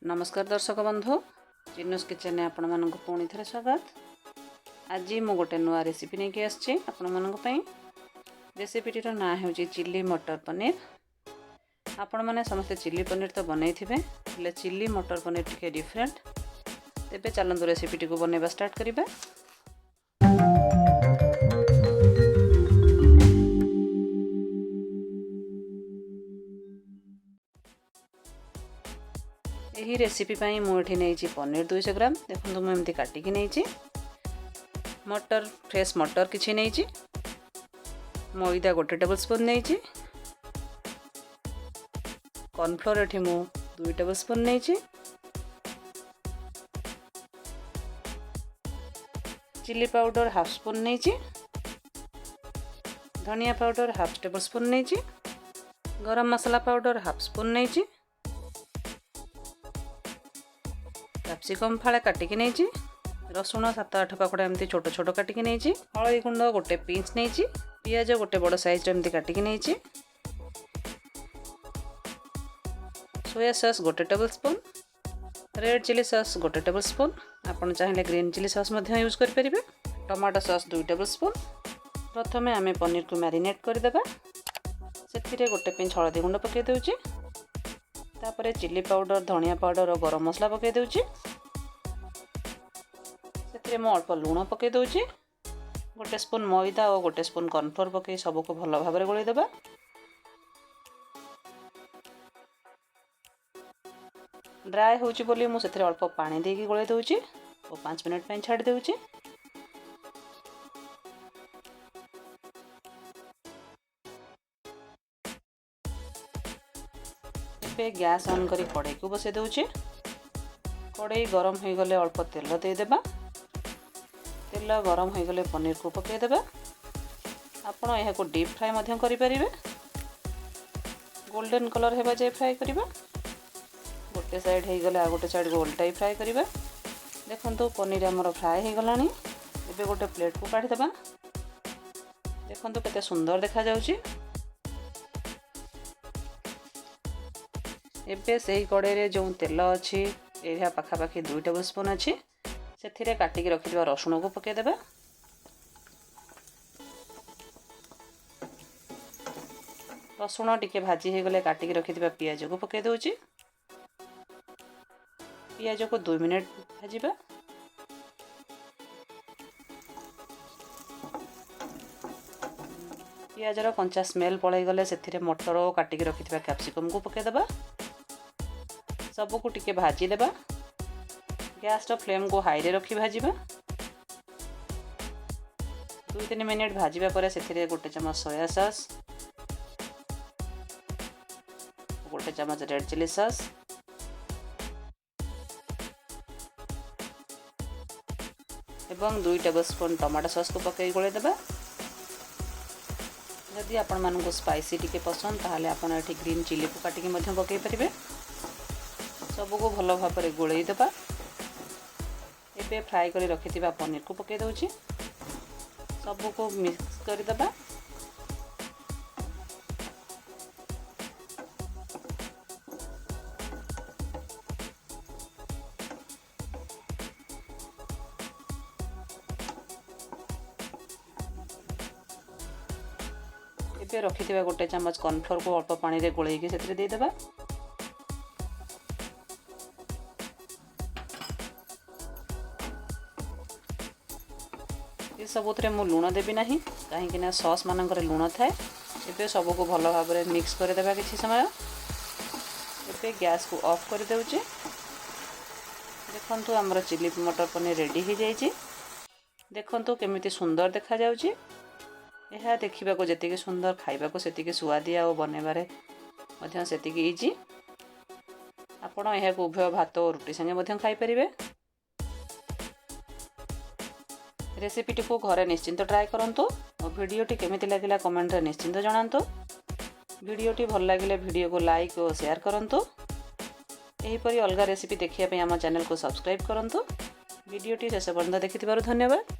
नमस्कार दर्शक बंधु चिन्नुस किचन में आपण मानक पुणी थे स्वागत। आज मु गोटे नुआ रेसिपी नहीं आसी आपण मानक रेसिपीटी ना हो चिल्ली मटर पनीर। आपण मैंने समस्ते चिल्ली पनीर तो बनई थे, चिल्ली मटर पनीर टी डिफरेंट। तेबे चलतु रेसिपीटी को बनवा स्टार्ट करिबा। यही रेसिपी पाई मुझे नहीं पनीर 200 ग्राम। देखो मुझे काटिकी नहीं मटर फ्रेश मटर किसी नहीं मैदा गोटे टेबल स्पून नहीं कॉर्नफ्लोर एठी मु 2 टेबल स्पून नहीं चिल्ली पाउडर हाफ स्पून नहीं धनिया पाउडर हाफ टेबल स्पून नहीं गरम मसाला पाउडर हाफ स्पून नहीं कैप्सिकम फाड़े काटिकी नहीं रसुण 7-8 पाखुड़ा एमती छोट छोट काटिकी नहीं हलदी गुंड गोटे पिंच नहीं पियाज गोटे बड़ साइज एमती काटिकी नहीं सोया सॉस गोटे tablespoon red chilli sauce गोटे टेबल स्पून आपन चाहे ग्रीन चिली सॉस यूज करें टमाटो सॉस 2 टेबल स्पून। प्रथमे आम पनीर को मैरिनेट करदेबा से गोटे पिंच हलदी गुंड पकई दूची तापर चिल्ली पाउडर धनिया पाउडर और गरम मसला पकई दूची से मु अल्प लुण पकई दूची गोटे स्पून मैदा और गोटे स्पून कॉर्नफ्लोर पकई सबको भल भाव गोल देबा। ड्राए होची बोली मु सेथिरे अल्प पानी देकी गोल दूची और 5 मिनट पई छाड़ देउची। गैस ऑन करी कड़ाई को बसई दूची कड़ाई गरम हो गले अल्प तेल देदेबा तेल गरम हो गले पनीर को पकई देबा। आपण यह को डीप फ्राई मध्य करि परिबे गोल्डन कलर हेबा जाय फ्राई करिबा गोटे साइड हो गले आ गोटे साइड को उल्टा फ्राई करिबा। देखंतु पनीर हमर फ्राई हो गलानी एबे गोटे प्लेट को काढी देबा। देखंतु केते सुंदर देखा जाउची। एबे से कड़ाई रे जो तेल अच्छी एरिया पाखापाखि 2 टेबल स्पून अच्छी से काटिकी रखिथिबा रसुण को पकई देबा। रसुण टिके भाजी हो गले काटिकी रखिथिबा पियाज को पकई दउची पियाज को 2 मिनट भाजीबा। पियाजर कंचा स्मेल पलई गले से मटर और काटिकी रखिथिबा कैप्सिकम को पकई देबा सबको टिके भाजी देबा। गैस फ्लेम को हाई रे रखी भाजीबा 2-3 मिनट भाजीबा पर से गोटे चम्मच सोया सॉस गोटे चम्मच रेड चिली सॉस एवं 2 टेबल स्पून टमाटो सॉस को पकई गोले देबा। जदि आपण मानको स्पाइसी टिके पसंद ताहाले आपण एठी ग्रीन चिली को काटिकी मध्य पकई परिबे सबको भल भाव में गोल देबा। एबे फ्राई करी रखिथिबा पनीर को पकई दउची सबको मिक्स कर देबा। एबे रखिथिबा गोटे चम्मच कॉर्नफ्लोर को अल्प पानी रे गोलेकी सेतरे दे देबा। ये सबुतरे मु लुण देबी नहीं कहीं सॉस मानकर लुण थाए। एबे सबको भल भाव में मिक्स कर देबा किछि समय। एबे गैस को ऑफ कर देउची। देखंतु हमर चिल्ली मटर पनीर रेडी हो जाइए। देखंतु केमिति सुंदर देखा जाउची। यह देखा को जी सुंदर खाइबा को सेतिके सुआदिया और बनैबारे मध्य सेतिके इजी। आपण यह को उभय भात और रुटी संगे मध्य खाई परिबे। रेसिपीटी को घरे निश्चिंत ट्राए करंतु और वीडियोटी केमिति लागिला कमेंट रे निश्चिंत जणांतु। वीडियोटी भल लागिले वीडियो को लाइक और शेयर करंतु। एही परि अलगा रेसिपी देखिया पे आम चैनल को सब्सक्राइब करंतु। वीडियोटी शेष पर्यंत देखिथिबारु धन्यवाद।